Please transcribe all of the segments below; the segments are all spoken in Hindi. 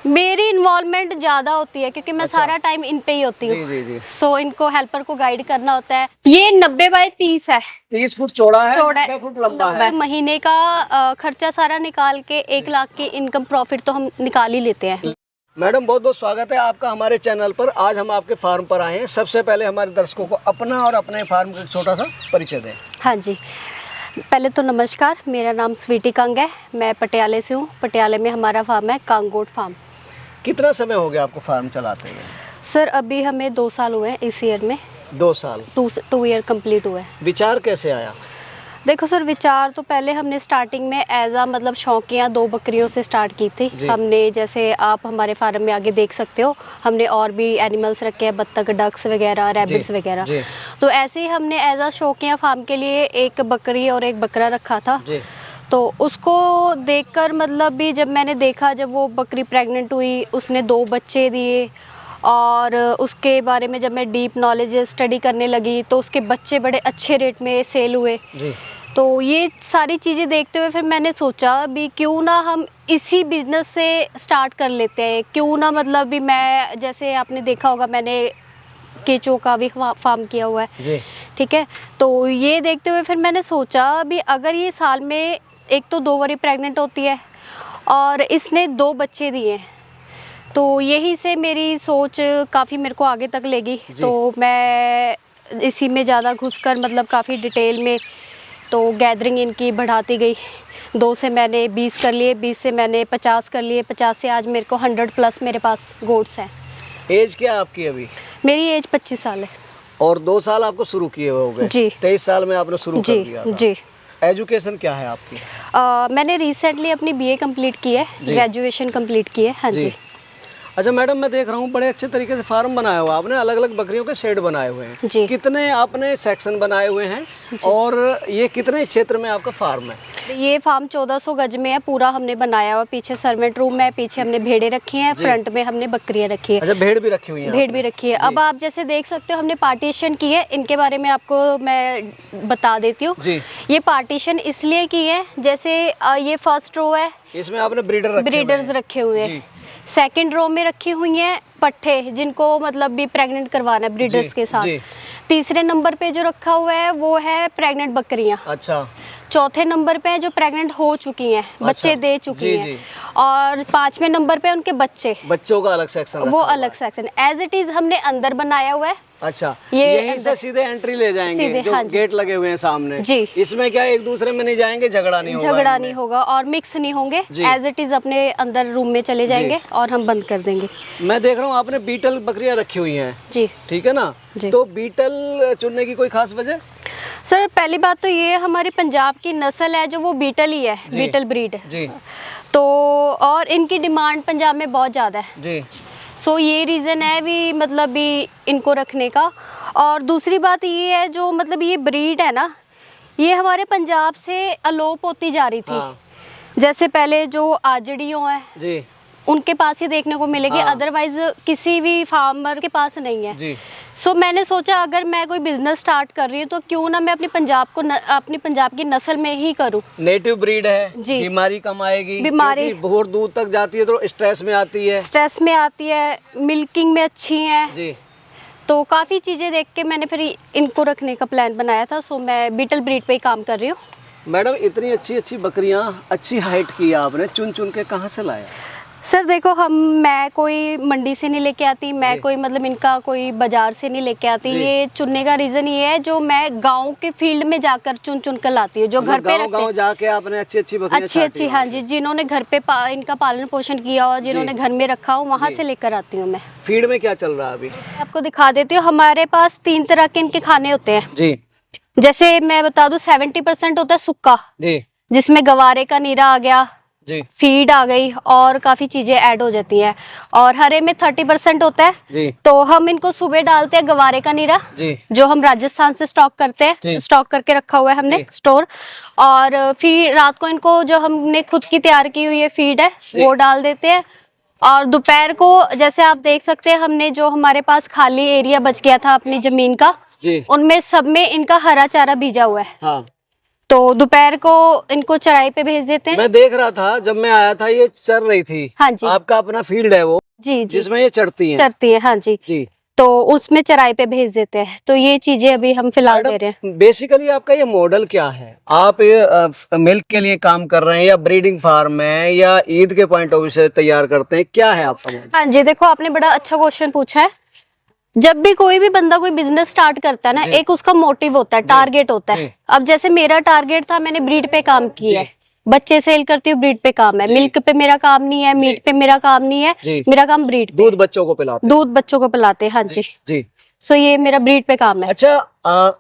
मेरी इन्वॉल्वमेंट ज़्यादा होती है क्योंकि मैं सारा टाइम इन पे ही होती हूँ। सो इनको हेल्पर को गाइड करना होता है। ये 90 बाय 30 है, 30 फुट चौड़ा है, चौड़ा 90 फुट लंबा है। महीने का खर्चा सारा निकाल के 1 लाख की इनकम प्रॉफिट तो हम निकाल ही लेते हैं। मैडम बहुत बहुत स्वागत है आपका हमारे चैनल पर। आज हम आपके फार्म पर आए हैं। सबसे पहले हमारे दर्शकों को अपना और अपने फार्म का छोटा सा परिचय दें। हाँ जी, पहले तो नमस्कार, मेरा नाम स्वीटी कंग है, मैं पटियाले से हूँ। पटियाले में हमारा फार्म है कांग गोट फार्म। कितना समय हो गया आपको फार्म चलाते हुए? सर अभी हमें 2 साल हुए हैं इस ईयर में। 2 साल, 2 ईयर कंप्लीट हुए हैं। विचार कैसे आया? देखो सर, विचार तो पहले हमने स्टार्टिंग में एज आ मतलब शौकिया 2 बकरियों से स्टार्ट की थी हमने। जैसे आप हमारे फार्म में आगे देख सकते हो, हमने और भी एनिमल्स रखे हैं, बत्तख, डक्स वगैरह, रैबिट्स वगैरह। तो ऐसे ही हमने एज आ शौकिया फार्म के लिए एक बकरी और एक बकरा रखा था। तो उसको देखकर मतलब भी जब मैंने देखा, जब वो बकरी प्रेग्नेंट हुई, उसने 2 बच्चे दिए और उसके बारे में जब मैं डीप नॉलेज स्टडी करने लगी तो उसके बच्चे बड़े अच्छे रेट में सेल हुए। तो ये सारी चीज़ें देखते हुए फिर मैंने सोचा भी क्यों ना हम इसी बिजनेस से स्टार्ट कर लेते हैं। क्यों ना मतलब भी मैं, जैसे आपने देखा होगा मैंने केचों का भी फार्म किया हुआ है, ठीक है। तो ये देखते हुए फिर मैंने सोचा भी अगर ये साल में एक तो 2 बारी प्रेग्नेंट होती है और इसने 2 बच्चे दिए, तो यही से मेरी सोच काफ़ी मेरे को आगे तक ले गई। तो मैं इसी में ज़्यादा घुसकर मतलब काफ़ी डिटेल में तो गैदरिंग इनकी बढ़ाती गई। 2 से मैंने 20 कर लिए, 20 से मैंने 50 कर लिए, 50 से आज मेरे को 100+ मेरे पास गोट्स हैं। एज क्या आपकी अभी? मेरी एज 25 साल है। और 2 साल आपको शुरू किए हुए हो गए? जी। 23 साल में आपने शुरू कर दिया था। जी। एजुकेशन क्या है आपकी? मैंने रिसेंटली अपनी BA कंप्लीट की है, ग्रेजुएशन कंप्लीट की है। हाँ जी। अच्छा मैडम, मैं देख रहा हूँ बड़े अच्छे तरीके से फार्म बनाया हुआ आपने, अलग अलग बकरियों के शेड बनाए हुए हैं। जी। कितने आपने सेक्शन बनाए हुए हैं और ये कितने क्षेत्र में आपका फार्म है? ये फार्म 1400 गज में है पूरा, हमने बनाया हुआ। पीछे सर्वेंट रूम है, पीछे हमने भेड़े रखी हैं, फ्रंट में हमने बकरियां रखी है। अच्छा, भेड़ भी रखी हुई है? भेड़ भी रखी है। अब आप जैसे देख सकते हो हमने पार्टीशन की है, इनके बारे में आपको मैं बता देती हूँ। ये पार्टीशन इसलिए की है, जैसे ये फर्स्ट रो है, इसमें आपने ब्रीडर्स रखे हुए हैं। सेकंड रो में रखी हुई हैं पट्ठे, जिनको मतलब भी प्रेग्नेंट करवाना है ब्रीडर्स के साथ। तीसरे नंबर पे जो रखा हुआ है वो है प्रेग्नेंट बकरियां। अच्छा। चौथे नंबर पे जो प्रेग्नेंट हो चुकी हैं, बच्चे दे चुकी हैं। और 5वें नंबर पे उनके बच्चों का अलग सेक्शन, वो अलग सेक्शन एज इट इज हमने अंदर बनाया हुआ है। अच्छा, यहीं से सीधे एंट्री ले जाएंगे जो गेट लगे हुए हैं सामने जी। इसमें क्या एक दूसरे में नहीं जाएंगे, झगड़ा नहीं होगा और मिक्स नहीं होंगे। एज इट इज अपने अंदर रूम में चले जाएंगे और हम बंद कर देंगे। मैं देख रहा हूँ आपने बीटल बकरियां रखी हुई हैं जी, ठीक है ना? तो बीटल चुनने की कोई खास वजह? सर पहली बात तो ये हमारी पंजाब की नस्ल है जो वो बीटल ही है, बीटल ब्रीड जी। तो और इनकी डिमांड पंजाब में बहुत ज़्यादा है जी। सो ये रीज़न है भी मतलब भी इनको रखने का। और दूसरी बात ये है, जो मतलब ये ब्रीड है ना, ये हमारे पंजाब से अलोप होती जा रही थी। जैसे पहले जो आजड़ियों है जी, उनके पास ही देखने को मिलेगी, अदरवाइज किसी भी फार्मर के पास नहीं है जी। सो मैंने सोचा अगर मैं कोई बिजनेस स्टार्ट कर रही हूँ तो क्यों ना मैं अपनी पंजाब की नस्ल में ही करूँ। नेटिव ब्रीड है जी, बीमारी कम आएगी, बीमारी बहुत दूर तक जाती है तो स्ट्रेस में आती है, मिल्किंग में अच्छी है जी। तो काफ़ी चीज़ें देख के मैंने फिर इनको रखने का प्लान बनाया था। सो मैं बीटल ब्रीड पे ही काम कर रही हूँ। मैडम इतनी अच्छी बकरियाँ, अच्छी हाइट की आपने चुन चुन के कहाँ से लाया? सर देखो, मैं कोई मंडी से नहीं लेके आती, मैं कोई मतलब इनका कोई बाजार से नहीं लेके आती। ये चुनने का रीज़न ये है, जो मैं गांव के फील्ड में जाकर चुन कर लाती हूँ, जो घर पे गांव जाके आपने अच्छी बकरियां हाँ जी, जिन्होंने घर पे इनका पालन पोषण किया हो, जिन्होंने घर में रखा हो, वहाँ से लेकर आती हूँ मैं। फीड में क्या चल रहा है अभी? आपको दिखा देती हूँ। हमारे पास 3 तरह के इनके खाने होते हैं जी। जैसे मैं बता दूं, 70% होता है सूखा जी, जिसमें गवारे का नीरा आ गया जी, फीड आ गई और काफी चीजें ऐड हो जाती हैं। और हरे में 30% होता है जी। तो हम इनको सुबह डालते हैं गवारे का नीरा जी, जो हम राजस्थान से स्टॉक करते हैं, स्टॉक करके रखा हुआ है हमने स्टोर। और फिर रात को इनको जो हमने खुद की तैयार की हुई फीड है वो डाल देते हैं। और दोपहर को जैसे आप देख सकते हैं, हमने जो हमारे पास खाली एरिया बच गया था अपनी जमीन का, उनमें सब में इनका हरा चारा बीजा हुआ है। तो दोपहर को इनको चराई पे भेज देते हैं। मैं देख रहा था जब मैं आया था ये चर रही थी। हाँ जी, आपका अपना फील्ड है वो? जी जी, जिसमें ये चढ़ती हैं? चरती है, हाँ जी जी। तो उसमें चराई पे भेज देते हैं। तो ये चीजें अभी हम फिलहाल दे रहे हैं। बेसिकली आपका ये मॉडल क्या है? आप ये मिल्क के लिए काम कर रहे हैं या ब्रीडिंग फार्म है या ईद के पॉइंट ऑफ व्यू से तैयार करते हैं, क्या है आपका मॉडल? हाँ जी, देखो आपने बड़ा अच्छा क्वेश्चन पूछा है। जब भी कोई भी बंदा कोई बिजनेस स्टार्ट करता है ना, एक उसका मोटिव होता है, टारगेट होता है। अब जैसे मेरा टारगेट था, मैंने ब्रीड पे काम किया है, बच्चे सेल करती हूँ, ब्रीड पे काम है। मिल्क पे मेरा काम नहीं है, मीट पे मेरा काम नहीं है, मेरा काम ब्रीड पे। दूध बच्चों को पिलाते? दूध बच्चों को पिलाते हैं, हाँ जी जी। सो ये मेरा ब्रीड पे काम है। अच्छा,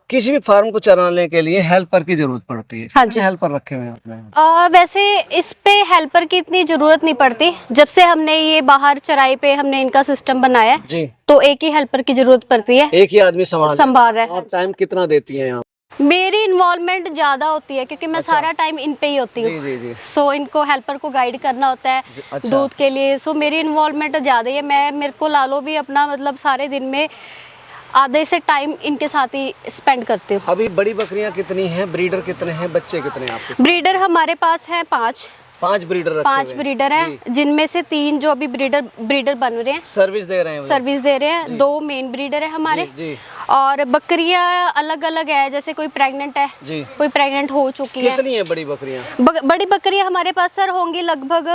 किसी भी फार्म को चलाने के लिए हेल्पर की जरूरत पड़ती है? हाँ जी, हेल्पर रखे हुए हैं आपने? वैसे इस पे हेल्पर की इतनी जरूरत नहीं पड़ती। जब से हमने ये बाहर चराई पे हमने इनका सिस्टम बनाया जी, तो एक ही हेल्पर की जरूरत पड़ती है, एक ही आदमी संभाल रहा है। आप टाइम कितना देती हैं यहाँ? मेरी इन्वॉल्वमेंट ज्यादा होती है क्योंकि मैं सारा टाइम इन पे ही होती हूँ। जी जी जी। सो इनको हेल्पर को गाइड करना होता है दूध के लिए। सो मेरी इन्वॉल्वमेंट ज्यादा है। मेरे को ला लो भी अपना मतलब सारे दिन में आधे से टाइम इनके साथ ही स्पेंड करती हूँ। अभी बड़ी बकरियां कितनी हैं, ब्रीडर कितने हैं, बच्चे कितने हैं आपके? ब्रीडर हमारे पास हैं 5 ब्रीडर, 5 ब्रीडर हैं, जिनमें से 3 जो अभी ब्रीडर बन रहे हैं, सर्विस दे रहे हैं। 2 मेन ब्रीडर है हमारे जी। और बकरियां अलग अलग है, जैसे कोई प्रेग्नेंट है जी, कोई प्रेग्नेंट हो चुकी है। कितनी है बड़ी बकरियां? बड़ी बकरियां हमारे पास सर होंगी लगभग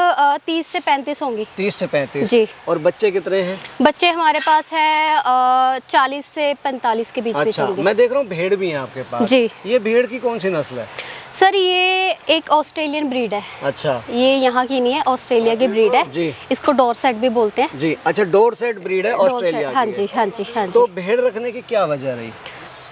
30 से 35 होंगी। 30 से 35 जी। और बच्चे कितने हैं? बच्चे हमारे पास है 40 से 45 के बीच अच्छा, होंगे। मैं देख रहा हूँ भेड़ भी है आपके पास जी। ये भेड़ की कौन सी नस्ल है? सर ये एक ऑस्ट्रेलियन ब्रीड है। अच्छा, ये यहाँ की नहीं है, ऑस्ट्रेलिया की ब्रीड है जी। इसको डोरसेट भी बोलते हैं जी। अच्छा, डोरसेट ब्रीड है ऑस्ट्रेलिया की? हाँ जी हाँ जी हाँ जी। तो भेड़ रखने की क्या वजह रही?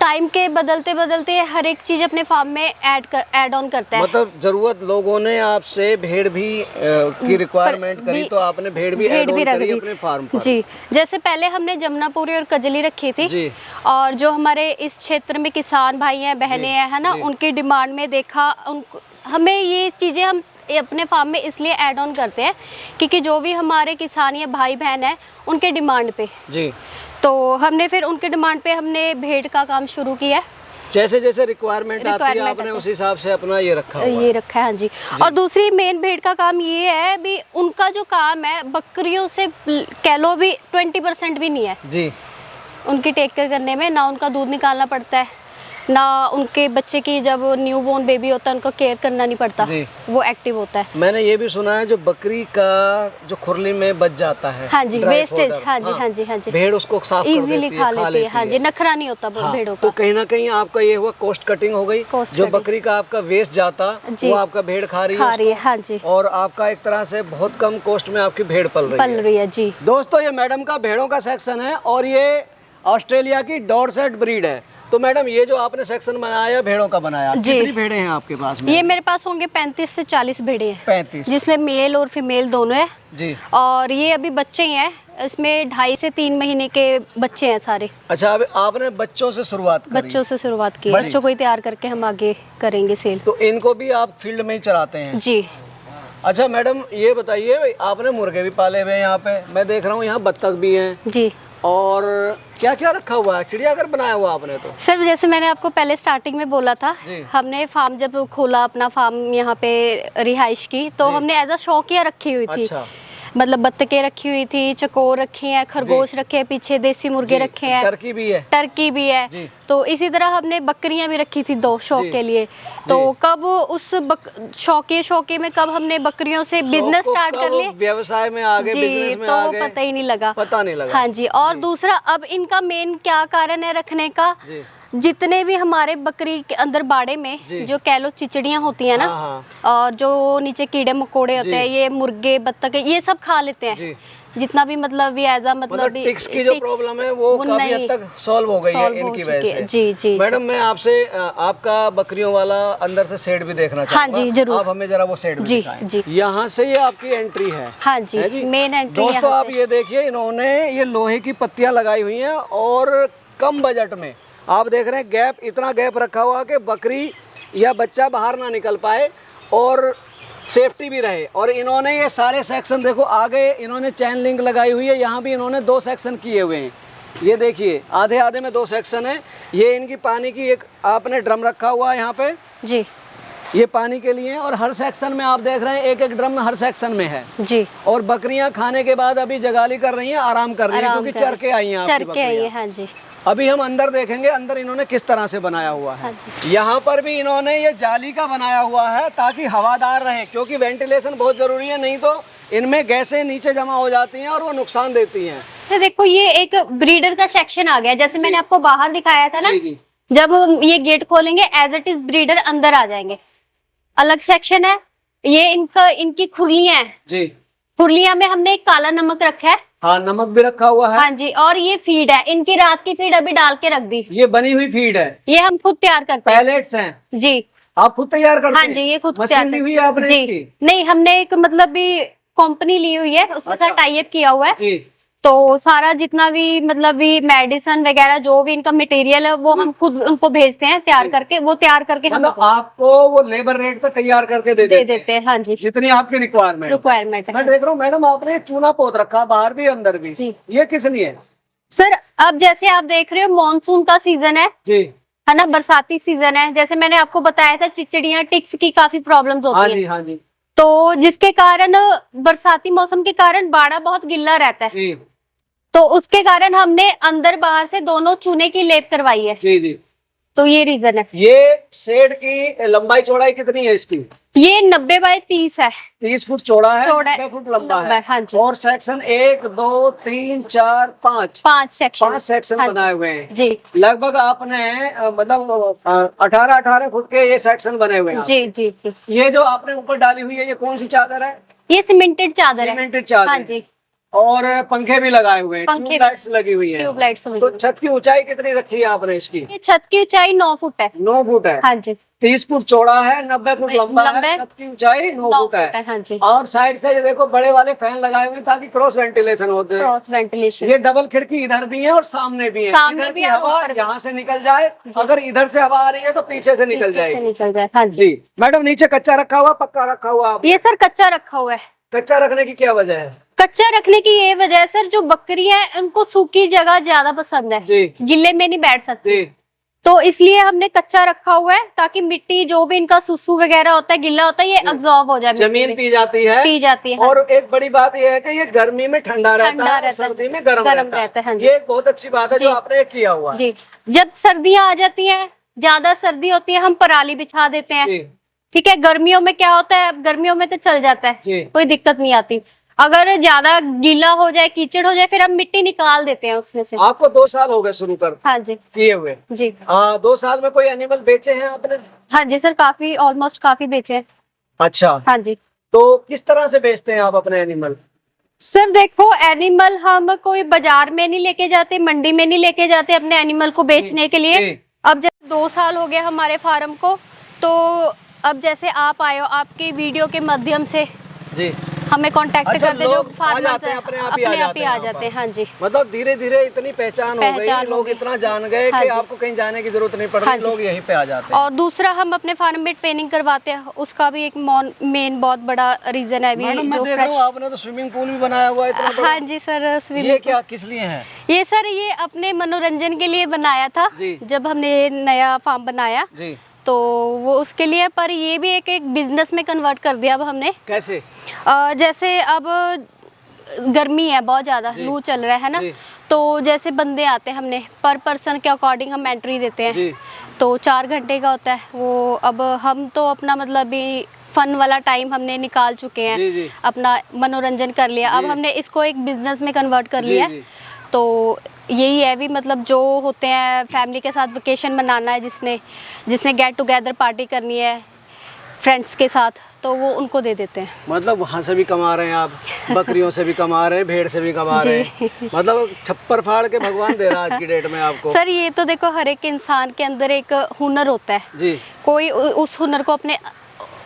टाइम के बदलते बदलते हर एक चीज अपने फार्म में ऐड ऑन करता है। मतलब जरूरत लोगों ने आपसे भेड़ भी की रिक्वायरमेंट करी तो आपने भेड़ भी ऐड ऑन करी अपने फार्म पर? जी। जैसे पहले हमने जमुनापुरी और कजली रखी थी जी। और जो हमारे इस क्षेत्र में किसान भाई हैं, बहनें हैं, है ना, उनकी डिमांड में देखा हमें ये चीजें हम अपने फार्म में इसलिए ऐड ऑन करते हैं क्योंकि जो भी हमारे किसान या भाई बहन है उनके डिमांड पे जी, तो हमने फिर उनके डिमांड पे हमने भेड़ का काम शुरू किया। जैसे जैसे रिक्वायरमेंट आती है आपने उस हिसाब से अपना ये रखा है हाँ जी। और दूसरी मेन भेड़ का काम ये है भी उनका जो काम है बकरियों से कह लो भी 20% भी नहीं है जी, उनकी टेक केयर करने में। ना उनका दूध निकालना पड़ता है, ना उनके बच्चे की जब न्यू बोर्न बेबी होता है उनको केयर करना नहीं पड़ता, वो एक्टिव होता है। मैंने ये भी सुना है जो बकरी का जो खुरली में बच जाता है, हाँ जी, वेस्टेज, हाँ जी हाँ जी हाँ जी, भेड़ उसको साफ इजीली खा लेती है, हाँ जी, नखरा नहीं होता भेड़ों का। तो कहीं ना कहीं आपका ये हुआ कॉस्ट कटिंग हो गई, जो बकरी का आपका वेस्ट जाता वो आपका भेड़ खा रही है, हाँ जी, और आपका एक तरह से बहुत कम कॉस्ट में आपकी भेड़ पल रही है जी। दोस्तों, ये मैडम का भेड़ों का सेक्शन है और ये ऑस्ट्रेलिया की डॉरसेट ब्रीड है। तो मैडम ये जो आपने सेक्शन बनाया भेड़ों का बनाया, कितनी भेड़ें हैं आपके पास में? ये मेरे पास होंगे 35 से 40 भेड़ें हैं। 35, जिसमें मेल और फीमेल दोनों है जी। और ये अभी बच्चे ही हैं, इसमें 2.5 से 3 महीने के बच्चे हैं सारे। अच्छा, अब आपने बच्चों से शुरुआत की? बच्चों से शुरुआत की, बच्चों को ही तैयार करके हम आगे करेंगे सेल। तो इनको भी आप फील्ड में ही चराते हैं जी? अच्छा मैडम, ये बताइए आपने मुर्गे भी पाले हुए हैं यहाँ पे, मैं देख रहा हूँ यहाँ बत्तख भी हैं जी, और क्या क्या रखा हुआ है? चिड़ियाघर बनाया हुआ आपने? तो सर जैसे मैंने आपको पहले स्टार्टिंग में बोला था, हमने फार्म जब खोला अपना फार्म यहाँ पे रिहाइश की, तो हमने एज अ शौकिया रखी हुई थी। अच्छा। मतलब बत्तखें रखी हुई थी, चकोर रखी हैं, खरगोश रखे हैं, पीछे देसी मुर्गे रखे हैं, टर्की भी है। तो इसी तरह हमने बकरियां भी रखी थी 2 शौक के लिए। तो कब उस शौके में कब हमने बकरियों से बिजनेस स्टार्ट कर लिया, व्यवसाय में आ गए, बिजनेस में आ गए, पता ही नहीं लगा, हाँ जी। और दूसरा अब इनका मेन क्या कारण है रखने का, जितने भी हमारे बकरी के अंदर बाड़े में जो कह लो चिचड़ियाँ होती हैं ना, और जो नीचे कीड़े मकोड़े होते हैं, ये मुर्गे बत्तख ये सब खा लेते हैं। जितना भी मतलब ये एजा मतलब टिक्स की जो प्रॉब्लम है वो काफी हद तक सॉल्व हो गई है इनकी वजह से। जी जी। मैडम मैं आपसे आपका बकरियों वाला अंदर से शेड भी देखना चाहूंगा। हाँ जी जरूर, आप हमें जरा वो शेड जी जी। यहाँ से ये आपकी एंट्री है? हाँ जी, मेन एंट्री। दोस्तों आप ये देखिए, इन्होंने ये लोहे की पत्तियां लगाई हुई है और कम बजट में आप देख रहे हैं गैप, इतना गैप रखा हुआ कि बकरी या बच्चा बाहर ना निकल पाए और सेफ्टी भी रहे। और इन्होंने ये सारे सेक्शन देखो, आगे इन्होंने चैन लिंक लगाई हुई है, यहाँ भी इन्होंने 2 सेक्शन किए हुए हैं। ये देखिए आधे आधे में 2 सेक्शन है। ये इनकी पानी की एक आपने ड्रम रखा हुआ है यहाँ पे जी, ये पानी के लिए है और हर सेक्शन में आप देख रहे हैं एक एक ड्रम हर सेक्शन में है जी। और बकरियां खाने के बाद अभी जगाली कर रही हैं, आराम कर रही हैं क्योंकि चर के आई हैं आपकी चर के आई है। बकरियां। हाँ जी। अभी हम अंदर देखेंगे, अंदर इन्होंने किस तरह से बनाया हुआ है। यहाँ पर भी इन्होंने ये जाली का बनाया हुआ है ताकि हवादार रहे, क्योंकि वेंटिलेशन बहुत जरूरी है, नहीं तो इनमें गैसें नीचे जमा हो जाती हैं और वो नुकसान देती हैं। तो देखो ये एक ब्रीडर का सेक्शन आ गया, जैसे मैंने आपको बाहर दिखाया था ना, जब हम ये गेट खोलेंगे एज इट इज ब्रीडर अंदर आ जाएंगे। अलग सेक्शन है ये, इनकी खुरलियां हैं जी। खुरलियां में हमने एक काला नमक रखा है। हाँ, नमक भी रखा हुआ है। हाँ जी। और ये फीड है, इनकी रात की फीड अभी डाल के रख दी। ये बनी हुई फीड है, ये हम खुद तैयार करते हैं। पैलेट्स हैं जी। आप खुद तैयार करते हैं? हाँ जी, ये खुद मशीन तैयार ली हुई करते है आपने जी। इसकी? नहीं, हमने एक मतलब भी कंपनी ली हुई है, उसके साथ टाई अप किया हुआ है जी। तो सारा जितना भी मतलब भी मेडिसिन वगैरह जो भी इनका मटेरियल है वो हम खुद उनको भेजते हैं तैयार करके, वो तैयार करके हम आपको वो लेबर रेट पे तैयार करके दे देते हैं। हाँ जी, जितनी आपकी रिक्वायरमेंट है। मैं देख रहा हूँ मैडम आपने चूना पोत रखा बाहर भी अंदर भी जी। ये किस लिए सर? अब जैसे आप देख रहे हो मानसून का सीजन है जी, है ना, बरसाती सीजन है। जैसे मैंने आपको बताया था चिचड़ियाँ टिक्स की काफी प्रॉब्लम्स होती है। हाँ जी। तो जिसके कारण बरसाती मौसम के कारण बाड़ा बहुत गिल्ला रहता है जी। तो उसके कारण हमने अंदर बाहर से दोनों चूने की लेप करवाई है जी जी। तो ये रीजन है। ये शेड की लंबाई चौड़ाई कितनी है इसकी? ये 90 बाय 30 है। 30 फुट चौड़ा है, 90 फुट लंबा है। हाँ जी। और सेक्शन 1 2 3 4 5 5 सेक्शन हाँ बनाए हुए हैं जी। लगभग आपने मतलब 18 फुट के ये सेक्शन बने हुए हैं जी जी। ये जो आपने ऊपर डाली हुई है ये कौन सी चादर है? ये सीमेंटेड चादर है। सीमेंटेड चादर। हाँ जी। और पंखे भी लगाए हुए हैं, ट्यूबलाइट्स लगी हुई है। ट्यूबलाइट्स। तो छत की ऊंचाई कितनी रखी है आपने इसकी? ये छत की ऊंचाई 9 फुट है। 9 फुट है। हाँ जी। 30 फुट चौड़ा है, 90 फुट लंबा है, छत की ऊंचाई 9 फुट है। हाँ जी। और साइड से ये देखो बड़े वाले फैन लगाए हुए हैं ताकि क्रॉस वेंटिलेशन होते हैं। Cross ventilation. ये डबल खिड़की इधर भी है और सामने भी है। सामने भी हवा यहाँ से निकल जाए, अगर इधर से हवा आ रही है तो पीछे से निकल जाएगी। हाँ जी। मैडम नीचे कच्चा रखा हुआ पक्का रखा हुआ? ये सर कच्चा रखा हुआ है। कच्चा रखने की क्या वजह है? कच्चा रखने की ये वजह है सर, जो बकरी है उनको सूखी जगह ज्यादा पसंद है जी। गिल्ले में नहीं बैठ सकती, तो इसलिए हमने कच्चा रखा हुआ है ताकि मिट्टी जो भी इनका सुसु वगैरह होता है गिल्ला होता है ये अब्सॉर्ब हो जाए, जमीन पी जाती है। और एक बड़ी बात यह है कि ये गर्मी में ठंडा रहता है, सर्दी में गर्म रहता है। ये एक बहुत अच्छी बात है जो आपने किया हुआ है। जब सर्दियाँ आ जाती है, ज्यादा सर्दी होती है, हम पराली बिछा देते हैं। ठीक है, गर्मियों में क्या होता है, गर्मियों में तो चल जाता है, कोई दिक्कत नहीं आती। अगर ज्यादा गीला हो जाए, कीचड़ हो जाए, फिर हम मिट्टी निकाल देते हैं उसमें से। आपको 2 साल हो गए शुरू कर? हाँ जी। किए हुए जी। 2 साल में कोई एनिमल बेचे हैं आपने? हाँ जी सर, काफी ऑलमोस्ट काफी बेचे हैं। अच्छा। हाँ जी। तो किस तरह से बेचते हैं आप अपने एनिमल? सर देखो, एनिमल हम कोई बाजार में नहीं लेके जाते, मंडी में नहीं लेके जाते अपने एनिमल को बेचने के लिए। अब जैसे 2 साल हो गए हमारे फार्म को, तो अब जैसे आप आए हो, आपके वीडियो के माध्यम से जी हमें कांटेक्ट करते जो फार्मर्स हैं अपने आप ही आ जाते हैं। हाँ जी। मतलब धीरे धीरे इतनी पहचान हो गई, लोग इतना जान गए कि आपको कहीं जाने की जरूरत नहीं पड़ रही, लोग यहीं पे आ जाते हैं। और दूसरा हम अपने फार्म में ट्रेनिंग करवाते हैं, उसका भी एक मेन बहुत बड़ा रीजन है। आपने तो स्विमिंग पूल भी बनाया हुआ है इतना बड़ा। हाँ जी सर, स्विमिंग। ये क्या किस लिए है? ये सर ये अपने मनोरंजन के लिए बनाया था जब हमने नया फार्म बनाया जी, तो वो उसके लिए। पर ये भी एक बिजनेस में कन्वर्ट कर दिया अब हमने। कैसे? जैसे अब गर्मी है बहुत ज्यादा, लू चल रहा है ना, तो जैसे बंदे आते हैं, हमने पर पर्सन के अकॉर्डिंग हम एंट्री देते हैं जी। तो 4 घंटे का होता है वो। अब हम तो अपना मतलब भी फन वाला टाइम हमने निकाल चुके हैं जी। अपना मनोरंजन कर लिया, अब हमने इसको एक बिजनेस में कन्वर्ट कर लिया है। तो यही है भी, मतलब जो होते हैं फैमिली के साथ वेकेशन मनाना है, जिसने गेट टुगेदर पार्टी करनी है फ्रेंड्स के साथ, तो वो उनको दे देते हैं। मतलब वहाँ से भी कमा रहे हैं आप, बकरियों से भी कमा रहे हैं, भेड़ से भी कमा रहे हैं, मतलब छप्पर फाड़ के भगवान दे रहा है आज की डेट में आपको। सर ये तो देखो, हर एक इंसान के अंदर एक हुनर होता है जी, कोई उस हुनर को अपने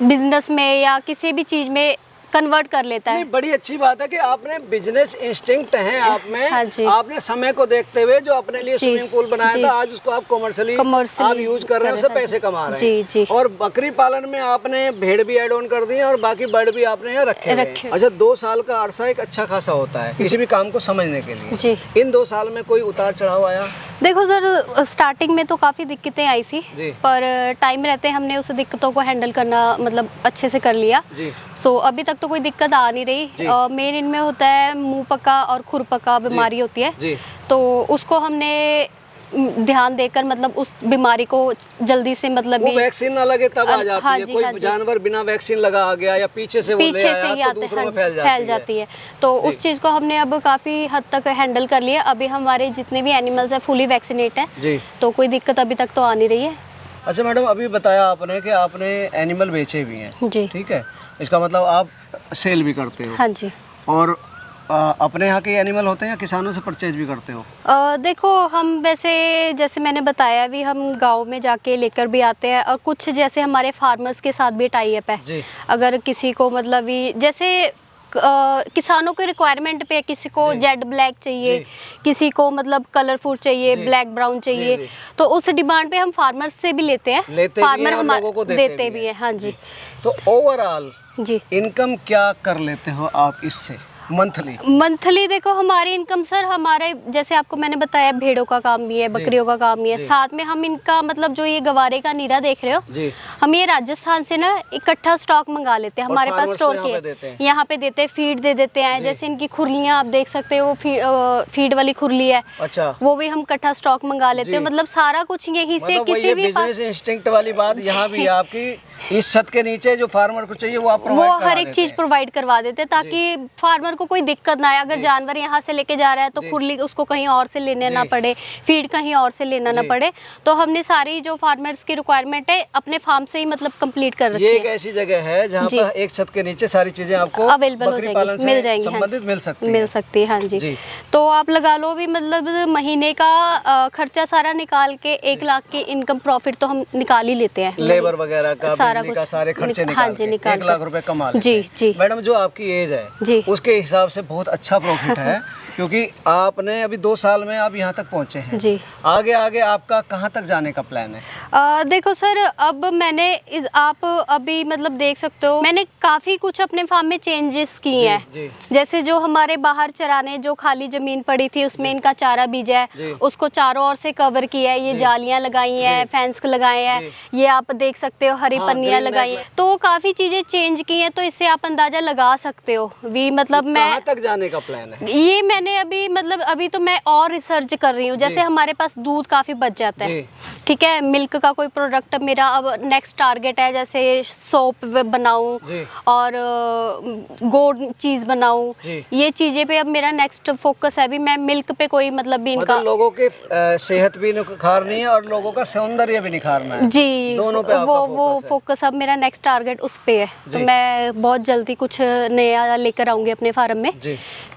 बिजनेस में या किसी भी चीज में कन्वर्ट कर लेता है। नहीं, बड़ी अच्छी बात है कि आपने बिजनेस इंस्टिंक्ट है आप में। हाँ जी। आपने समय को देखते हुए जो अपने लिए स्विमिंग पूल बनाया था, आज उसको आप कमर्शियली आप यूज कर रहे हैं, उससे पैसे कमा रहे हैं। जी। और बकरी पालन में आपने भेड़ भी ऐड ऑन कर दी है और बाकी बर्ड भी आपने यहाँ रखे हैं। अच्छा, 2 साल का अरसा एक अच्छा खासा होता है किसी भी काम को समझने के लिए। जी। इन 2 साल में कोई उतार चढ़ाव आया? देखो सर, स्टार्टिंग में तो काफ़ी दिक्कतें आई थी, जी। पर टाइम रहते हमने उस दिक्कतों को हैंडल करना मतलब अच्छे से कर लिया। जी। सो अभी तक तो कोई दिक्कत आ नहीं रही। मेन इनमें होता है मुंह पका और खुर पका बीमारी होती है। जी। तो उसको हमने ध्यान देकर मतलब उस बीमारी को जल्दी से मतलब वो वैक्सीन ना लगे तब आ जाती हाँ है। जी, कोई हाँ जी। जानवर बिना वैक्सीन लगा आ गया या पीछे से वो ले पीछे आया, से ही तो आते दूसरों में हैं, फैल जाती है। तो उस चीज़ को हमने अब काफ़ी हद तक हैंडल कर लिया। अभी हमारे जितने भी एनिमल्स हैं फुली वैक्सीनेट है। जी। तो कोई दिक्कत अभी तक तो आ नहीं रही है। अच्छा मैडम, अभी बताया आपने कि आपने एनिमल बेचे भी हैं। जी। ठीक है, इसका मतलब आप सेल भी करते हो। हाँ जी। और अपने यहाँ के एनिमल होते हैं या किसानों से परचेज भी करते हो? देखो, हम वैसे जैसे मैंने बताया भी, हम गांव में जाके लेकर भी आते हैं और कुछ जैसे हमारे फार्मर्स के साथ भी टाई अप है। जी। अगर किसी को मतलब भी जैसे किसानों के रिक्वायरमेंट पे, किसी को जेड ब्लैक चाहिए, किसी को मतलब कलरफुल चाहिए, ब्लैक ब्राउन चाहिए, तो उस डिमांड पे हम फार्मर्स से भी लेते हैं। फार्मर हमारे देते भी है। हाँ जी। तो ओवरऑल जी इनकम क्या कर लेते हो आप इससे मंथली? देखो, हमारी इनकम सर, हमारे जैसे आपको मैंने बताया भेड़ों का काम भी है, बकरियों का काम भी है, साथ में हम इनका मतलब जो ये गवारे का नीरा देख रहे हो जी, हम ये राजस्थान से ना इकट्ठा स्टॉक मंगा लेते हैं। हमारे पास स्टोर के यहाँ पे देते हैं, फीड दे देते हैं। जैसे इनकी खुरलियाँ आप देख सकते हो, फीड वाली खुरली है। अच्छा। वो भी हम इकट्ठा स्टॉक मंगा लेते हैं। मतलब सारा कुछ यहीं से किसी भी बिजनेस इंस्टिंक्ट वाली बात यहाँ भी आपकी, इस छत के नीचे जो फार्मर को चाहिए वो आप हर एक चीज प्रोवाइड करवा देते हैं, ताकि फार्मर को कोई दिक्कत ना आए। अगर जानवर यहाँ से लेके जा रहा है तो खुरली उसको कहीं और से लेने ना पड़े, फीड कहीं और से लेना ना पड़े। तो हमने सारी जो फार्मर्स की रिक्वायरमेंट है अपने फार्म से ही मतलब कंप्लीट कर रखी है। ये एक ऐसी जगह है जहाँ पर एक छत के नीचे सारी चीजें आपको अवेलेबल हो जाएंगी, मिल जाएंगी, संबंधित मिल सकती है। हाँ जी। तो आप लगा लो भी मतलब महीने का खर्चा सारा निकाल के 1 लाख की इनकम प्रॉफिट तो हम निकाल ही लेते हैं। लेबर वगैरह का, सारा कुछ सारे खर्चे निकाल के 1 लाख रुपए कमा लेते हैं। जी। मैडम, जो आपकी एज है उसके हिसाब से बहुत अच्छा प्रॉफिट है, क्योंकि आपने अभी 2 साल में आप यहाँ तक पहुँचे हैं जी। आगे आगे आपका कहाँ तक जाने का प्लान है? देखो सर, अब मैंने आप अभी मतलब देख सकते हो, मैंने काफ़ी कुछ अपने फार्म में चेंजेस किए हैं। जैसे जो हमारे बाहर चराने जो खाली ज़मीन पड़ी थी उसमें इनका चारा बीजा है, उसको चारों ओर से कवर किया है। ये जालियाँ लगाई हैं, फेंस लगाए हैं, ये आप देख सकते हो, हरी पन्नियाँ लगाई हैं। तो काफ़ी चीज़ें चेंज की हैं, तो इससे आप अंदाज़ा लगा सकते हो भी मतलब मैं कहाँ तक जाने का प्लान है। ये मैंने अभी मतलब अभी तो मैं और रिसर्च कर रही हूँ। जैसे हमारे पास दूध काफ़ी बच जाता है, ठीक है, मिल्क का कोई प्रोडक्ट मेरा अब नेक्स्ट टारगेट है, जैसे सोप बनाऊं और गोड चीज बनाऊं। ये चीजें पे अब मेरा नेक्स्ट फोकस है। भी मैं मिल्क पे कोई मतलब भी इनका लोगों की सेहत भी निखारनी है और लोगों का सौंदर्य भी निखारना है जी, दोनों पे वो फोकस अब मेरा नेक्स्ट टारगेट उस पे है। तो मैं बहुत जल्दी कुछ नया लेकर आऊंगी अपने फार्म में,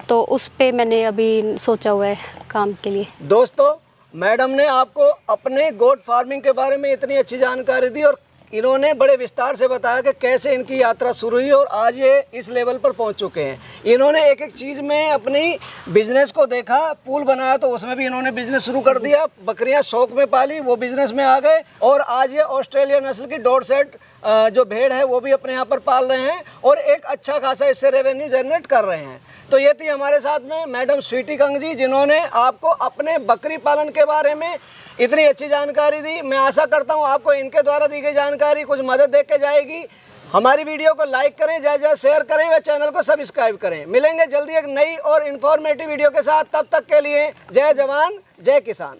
तो उस पे मैंने अभी सोचा हुआ है काम के लिए। दोस्तों, मैडम ने आपको अपने गोट फार्मिंग के बारे में इतनी अच्छी जानकारी दी और इन्होंने बड़े विस्तार से बताया कि कैसे इनकी यात्रा शुरू हुई और आज ये इस लेवल पर पहुंच चुके हैं। इन्होंने एक एक चीज़ में अपनी बिजनेस को देखा, पूल बनाया तो उसमें भी इन्होंने बिजनेस शुरू कर दिया, बकरियां शौक में पाली, वो बिजनेस में आ गए और आज ये ऑस्ट्रेलिया नस्ल की डॉट सेट जो भेड़ है वो भी अपने यहाँ पर पाल रहे हैं और एक अच्छा खासा इससे रेवेन्यू जनरेट कर रहे हैं। तो ये थी हमारे साथ में मैडम स्वीटी कंग जी, जिन्होंने आपको अपने बकरी पालन के बारे में इतनी अच्छी जानकारी दी। मैं आशा करता हूँ आपको इनके द्वारा दी गई जानकारी कुछ मदद दे के जाएगी। हमारी वीडियो को लाइक करें, ज़्यादा शेयर करें व चैनल को सब्सक्राइब करें। मिलेंगे जल्दी एक नई और इन्फॉर्मेटिव वीडियो के साथ, तब तक के लिए जय जवान जय किसान।